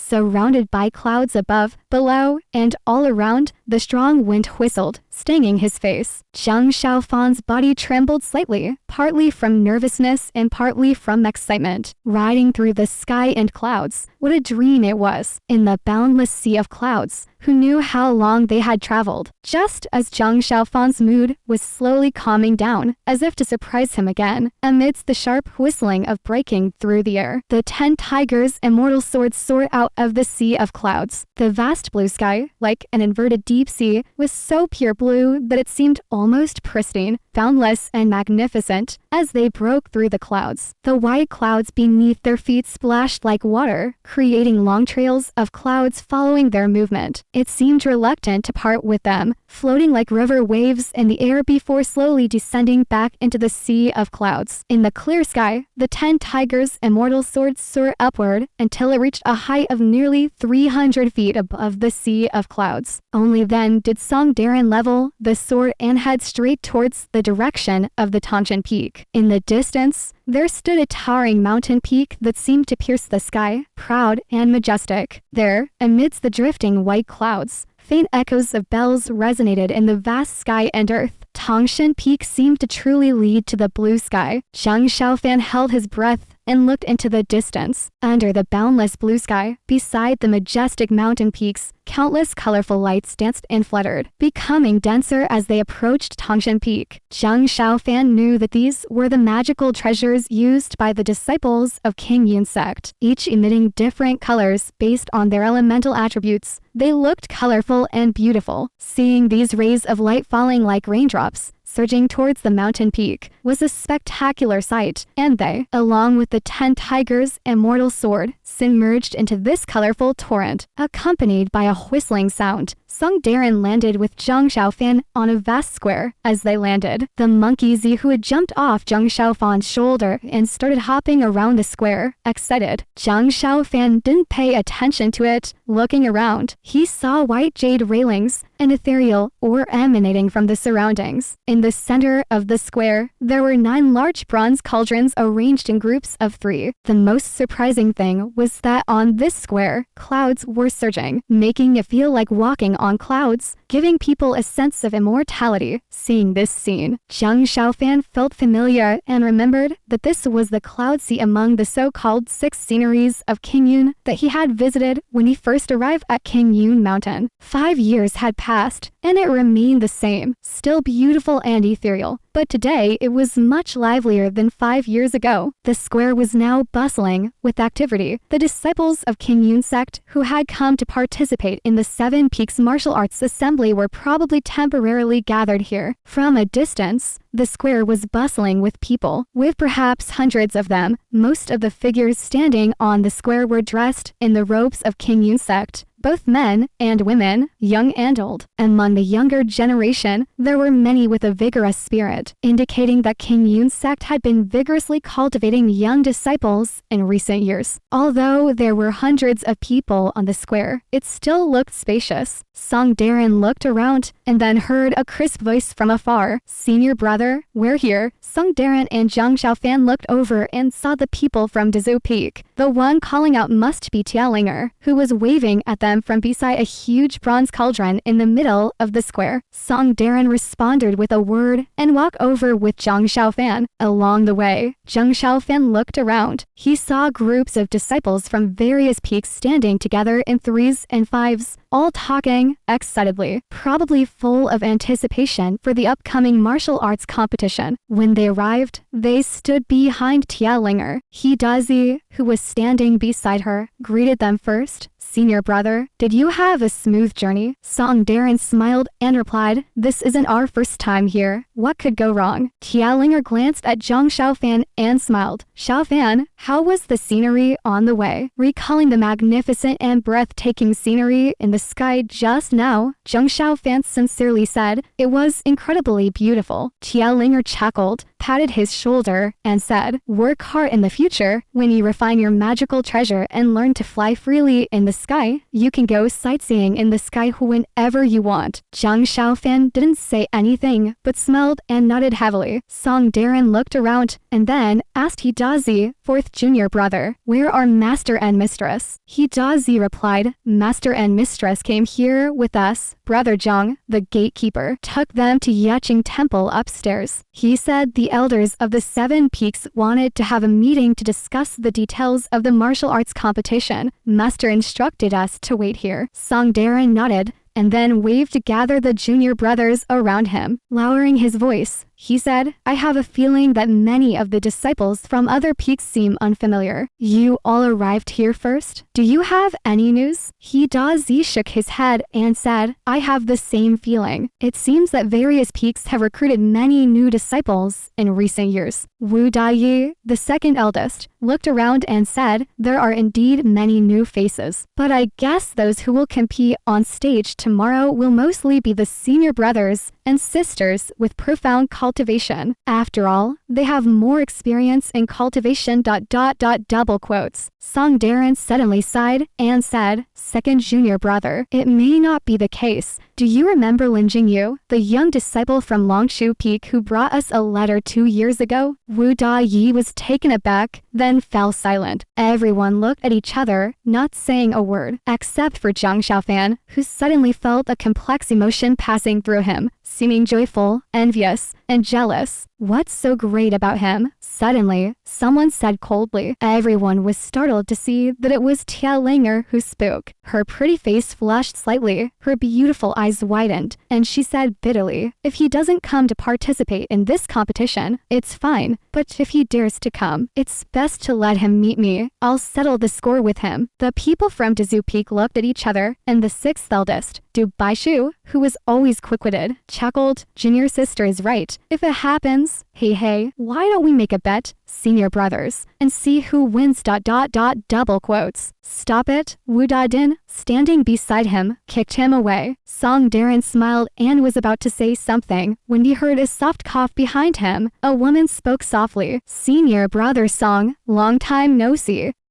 surrounded by clouds above, below, and all around. The strong wind whistled, stinging his face. Zhang Xiaofan's body trembled slightly, partly from nervousness and partly from excitement. Riding through the sky and clouds, what a dream it was! In the boundless sea of clouds, who knew how long they had traveled? Just as Zhang Xiaofan's mood was slowly calming down, as if to surprise him again, amidst the sharp whistling of breaking through the air, the 10 tigers' immortal swords soared out of the sea of clouds. The vast blue sky, like an inverted deep sea, was so pure blue that it seemed almost pristine, boundless and magnificent. As they broke through the clouds, the white clouds beneath their feet splashed like water, creating long trails of clouds following their movement. It seemed reluctant to part with them, floating like river waves in the air before slowly descending back into the sea of clouds. In the clear sky, the 10 tigers' immortal swords soared upward until it reached a height of nearly 300 feet above the sea of clouds. Only then did Song Darren level the sword and head straight towards the direction of the Tianyin Peak. In the distance, there stood a towering mountain peak that seemed to pierce the sky, proud and majestic. There, amidst the drifting white clouds, faint echoes of bells resonated in the vast sky and earth. Tianyin Peak seemed to truly lead to the blue sky. Zhang Xiaofan held his breath and looked into the distance. Under the boundless blue sky, beside the majestic mountain peaks, countless colorful lights danced and fluttered, becoming denser as they approached Tianyin Peak. Zhang Xiaofan knew that these were the magical treasures used by the disciples of Qingyun Sect, each emitting different colors based on their elemental attributes. They looked colorful and beautiful. Seeing these rays of light falling like raindrops, surging towards the mountain peak, was a spectacular sight, and they, along with the 10 tigers' immortal sword, submerged into this colorful torrent. Accompanied by a whistling sound, Song Darren landed with Zhang Xiaofan on a vast square. As they landed, the monkey Zihu had jumped off Zhang Xiaofan's shoulder and started hopping around the square, excited. Zhang Xiaofan didn't pay attention to it. Looking around, he saw white jade railings, an ethereal ore emanating from the surroundings. In the center of the square, there were 9 large bronze cauldrons arranged in groups of 3. The most surprising thing was that on this square, clouds were surging, making it feel like walking on clouds, giving people a sense of immortality. Seeing this scene, Zhang Xiaofan felt familiar and remembered that this was the cloud sea among the so-called 6 sceneries of Qingyun that he had visited when he first arrived at Qingyun Mountain. 5 years had passed, and it remained the same, still beautiful and ethereal. But today it was much livelier than 5 years ago. The square was now bustling with activity. The disciples of Qingyun Sect who had come to participate in the 7 Peaks martial arts assembly were probably temporarily gathered here. From a distance, the square was bustling with people, with perhaps hundreds of them. Most of the figures standing on the square were dressed in the robes of Qingyun Sect, both men and women, young and old. Among the younger generation, there were many with a vigorous spirit, indicating that Qingyun Sect had been vigorously cultivating young disciples in recent years. Although there were hundreds of people on the square, it still looked spacious. Song Darren looked around and then heard a crisp voice from afar. "Senior brother, we're here." Song Darren and Zhang Xiaofan looked over and saw the people from Zhu Peak. The one calling out must be Tianyin, who was waving at them from beside a huge bronze cauldron in the middle of the square. Song Darren responded with a word and walked over with Zhang Xiaofan. Along the way, Zhang Xiaofan looked around. He saw groups of disciples from various peaks standing together in 3s and 5s, all talking excitedly, probably full of anticipation for the upcoming martial arts competition. When they arrived, they stood behind Tianyin. He Dazi, who was standing beside her, greeted them first. "Senior brother, did you have a smooth journey?" Song Darren smiled and replied, "This isn't our first time here. What could go wrong?" Tianyin glanced at Zhang Xiaofan and smiled. "Xiaofan, how was the scenery on the way?" Recalling the magnificent and breathtaking scenery in the sky just now, Zhang Xiaofan sincerely said, "It was incredibly beautiful." Tianyin chuckled. patted his shoulder, and said, "Work hard in the future. When you refine your magical treasure and learn to fly freely in the sky, you can go sightseeing in the sky whenever you want." Zhang Xiaofan didn't say anything, but smiled and nodded heavily. Song Darren looked around, and then asked Hidazi, fourth junior brother, "Where are master and mistress?" Hidazi replied, "Master and mistress came here with us. Brother Zhang, the gatekeeper, took them to Tianyin Temple upstairs. He said the elders of the 7 Peaks wanted to have a meeting to discuss the details of the martial arts competition. Master instructed us to wait here." Song Darren nodded, and then waved to gather the junior brothers around him. Lowering his voice, he said, "I have a feeling that many of the disciples from other peaks seem unfamiliar. You all arrived here first? Do you have any news?" Hidazi shook his head and said, "I have the same feeling. It seems that various peaks have recruited many new disciples in recent years." Wu Daiyi, the second eldest, looked around and said, "There are indeed many new faces, but I guess those who will compete on stage tomorrow will mostly be the senior brothers and sisters with profound cultivation. After all, they have more experience in cultivation. Double quotes. Song Darren suddenly sighed and said, "Second junior brother, it may not be the case. Do you remember Lin Jingyu, the young disciple from Longshu Peak who brought us a letter 2 years ago?" Wu Daiyi was taken aback, then fell silent. Everyone looked at each other, not saying a word, except for Zhang Xiaofan, who suddenly felt a complex emotion passing through him, seeming joyful, envious, and jealous. "What's so great about him?" Suddenly, someone said coldly. Everyone was startled to see that it was Tia Langer who spoke. Her pretty face flushed slightly, her beautiful eyes widened, and she said bitterly, "If he doesn't come to participate in this competition, it's fine, but if he dares to come, it's best to let him meet me. I'll settle the score with him." The people from Dazu Peak looked at each other, and the 6th eldest, Du Baishu, who was always quick-witted, chuckled, "Junior sister is right. If it happens, hey, why don't we make a bet, senior brothers, and see who wins. Double quotes. "Stop it." Wu Dadin, standing beside him, kicked him away. Song Darren smiled and was about to say something when he heard a soft cough behind him. A woman spoke softly, "Senior brother Song, long time no see."